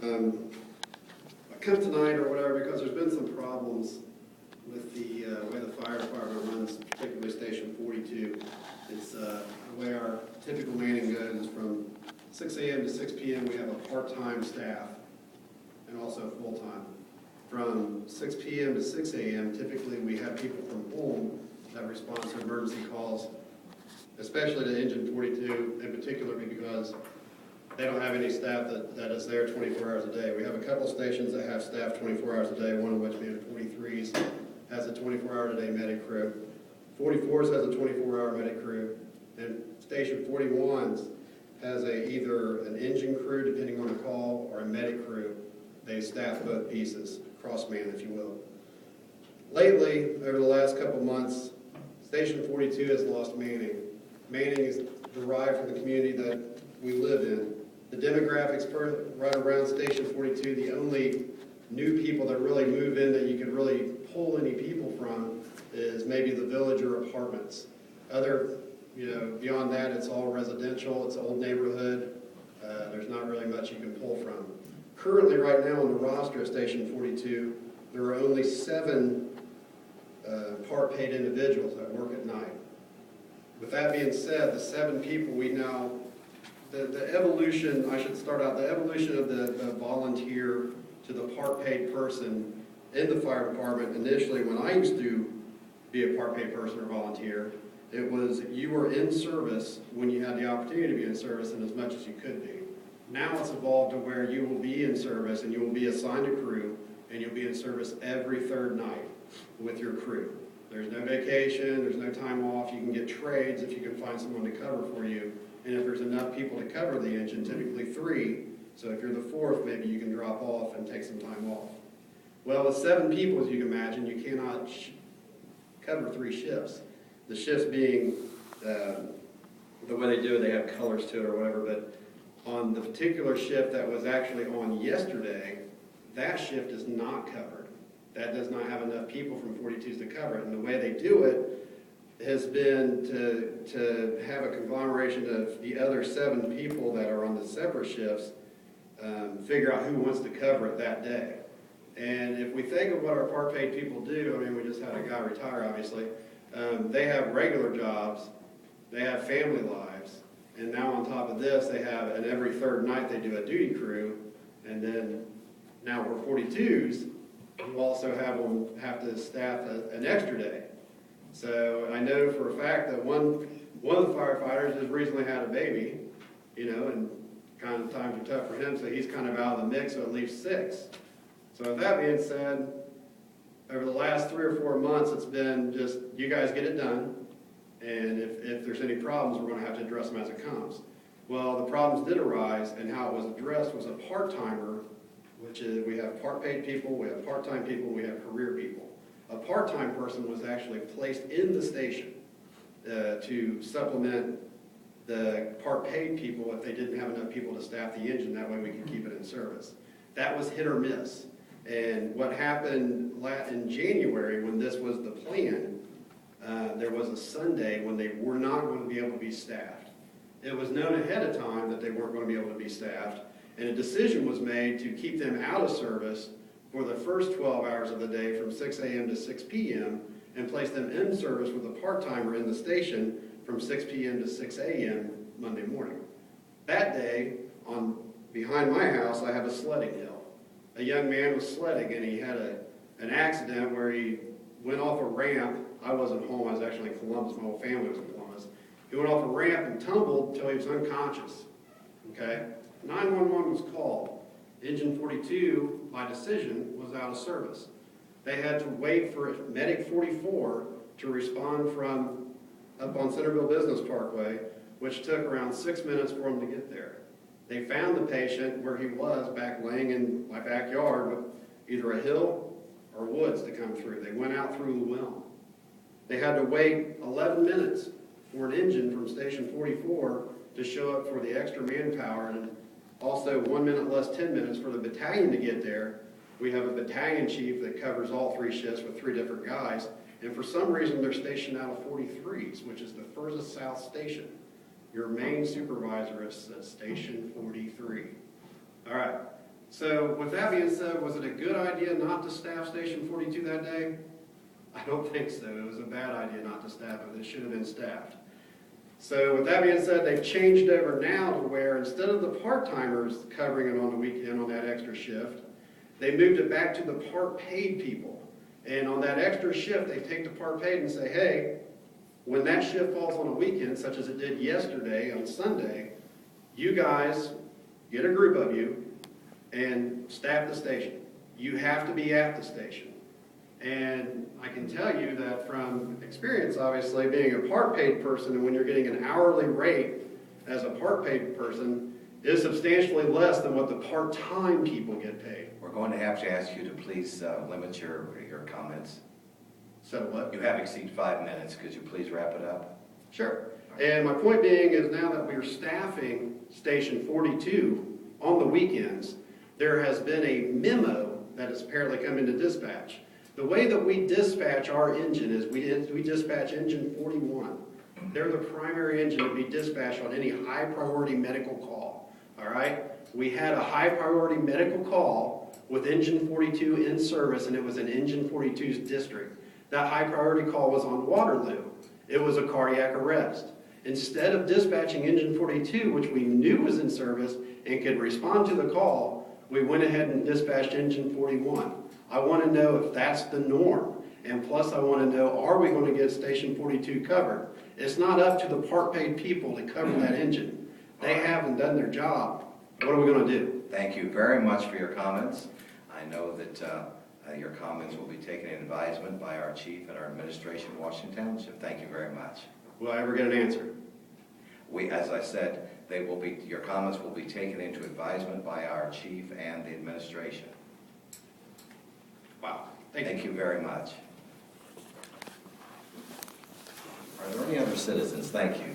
I come tonight or whatever because there's been some problems with the way the fire department runs, particularly Station 42. It's the way our typical manning goes from 6 a.m. to 6 p.m. we have a part-time staff and also full-time. From 6 p.m. to 6 a.m. typically we have people from home that respond to emergency calls, especially to Engine 42 in particular because they don't have any staff that is there 24 hours a day. We have a couple stations that have staff 24 hours a day, one of which being 43s has a 24-hour-a-day medic crew. 44s has a 24-hour medic crew, and Station 41s has either an engine crew, depending on the call, or a medic crew. They staff both pieces, cross-man, if you will. Lately, over the last couple months, Station 42 has lost manning. Manning is derived from the community that we live in. The demographics right around Station 42, the only new people that really move in that you can really pull any people from is maybe the village or apartments. Beyond that, it's all residential, it's an old neighborhood. There's not really much you can pull from. Currently, right now on the roster of Station 42, there are only 7 part-paid individuals that work at night. With that being said, the 7 people we now, the evolution, I should start out, the evolution of the volunteer to the part-paid person in the fire department, initially when I used to be a part-paid person or volunteer, it was you were in service when you had the opportunity to be in service and as much as you could be. Now it's evolved to where you will be in service and you will be assigned a crew and you'll be in service every 3rd night with your crew. There's no vacation, there's no time off. You can get trades if you can find someone to cover for you. And if there's enough people to cover the engine, typically 3, so if you're the 4th, maybe you can drop off and take some time off. Well, with 7 people, as you can imagine, you cannot cover 3 shifts. The shifts being, the way they do it, they have colors to it or whatever, but on the particular shift that was actually on yesterday, that shift is not covered. That does not have enough people from 42s to cover it. And the way they do it has been to have a conglomeration of the other 7 people that are on the separate shifts, figure out who wants to cover it that day. And if we think of what our part-paid people do, I mean, we just had a guy retire, obviously. They have regular jobs, they have family lives, and now on top of this, they have, and every 3rd night they do a duty crew, and then now we're 42s, who also have to staff an extra day. So I know for a fact that one of the firefighters has recently had a baby, and kind of times are tough for him, so he's kind of out of the mix, so it leaves 6. So with that being said, over the last 3 or 4 months, it's been just, you guys get it done, and if there's any problems, we're going to have to address them as it comes. Well, the problems did arise, and how it was addressed was a part-timer, which is, we have part-paid people, we have part-time people, we have career people. A part-time person was actually placed in the station to supplement the part-paid people if they didn't have enough people to staff the engine, that way we could keep it in service. That was hit or miss. And what happened in January when this was the plan, there was a Sunday when they were not going to be able to be staffed. It was known ahead of time that they weren't going to be able to be staffed, and a decision was made to keep them out of service for the first 12 hours of the day from 6 a.m. to 6 p.m. and place them in service with a part-timer in the station from 6 p.m. to 6 a.m. Monday morning. That day, behind my house, I have a sledding hill. A young man was sledding and he had an accident where he went off a ramp. I wasn't home, I was actually in Columbus, my whole family was in Columbus. He went off a ramp and tumbled until he was unconscious. Okay? 911 was called. Engine 42, by decision, was out of service. They had to wait for Medic 44 to respond from up on Centerville Business Parkway, which took around 6 minutes for him to get there. They found the patient where he was, back laying in my backyard with either a hill or woods to come through. They went out through Llewellyn. They had to wait 11 minutes for an engine from Station 44 to show up for the extra manpower, and also 1 minute less 10 minutes for the battalion to get there. We have a battalion chief that covers all 3 shifts with 3 different guys, and for some reason they're stationed out of 43s, which is the furthest south station. Your main supervisor is at Station 43. All right, So with that being said, was it a good idea not to staff Station 42 that day? I don't think so. It was a bad idea not to staff it. It should have been staffed. So with that being said, they've changed over now to where instead of the part-timers covering it on the weekend on that extra shift, they moved it back to the part-paid people. And on that extra shift, they take the part-paid and say, hey, when that shift falls on a weekend, such as it did yesterday on Sunday, you guys, get a group of you, and staff the station. You have to be at the station. And I can tell you that from experience, obviously, being a part-paid person, and when you're getting an hourly rate as a part-paid person, is substantially less than what the part-time people get paid. We're going to have to ask you to please limit your comments. So what? You have exceeded 5 minutes. Could you please wrap it up? Sure. And my point being is now that we're staffing Station 42 on the weekends, there has been a memo that has apparently come into dispatch. The way that we dispatch our engine is we dispatch engine 41. They're the primary engine to be dispatched on any high priority medical call. All right? We had a high priority medical call with engine 42 in service, and it was in engine 42's district. That high priority call was on Waterloo. It was a cardiac arrest. Instead of dispatching engine 42, which we knew was in service and could respond to the call, we went ahead and dispatched engine 41. I want to know if that's the norm. And plus I want to know, are we going to get Station 42 covered? It's not up to the part-paid people to cover that engine. They haven't done their job. What are we going to do? Thank you very much for your comments. I know that your comments will be taken in advisement by our chief and our administration in Washington Township. Thank you very much. Will I ever get an answer? As I said, your comments will be taken into advisement by our chief and the administration. Wow. Thank you. Thank you very much. Are there any other citizens? Thank you.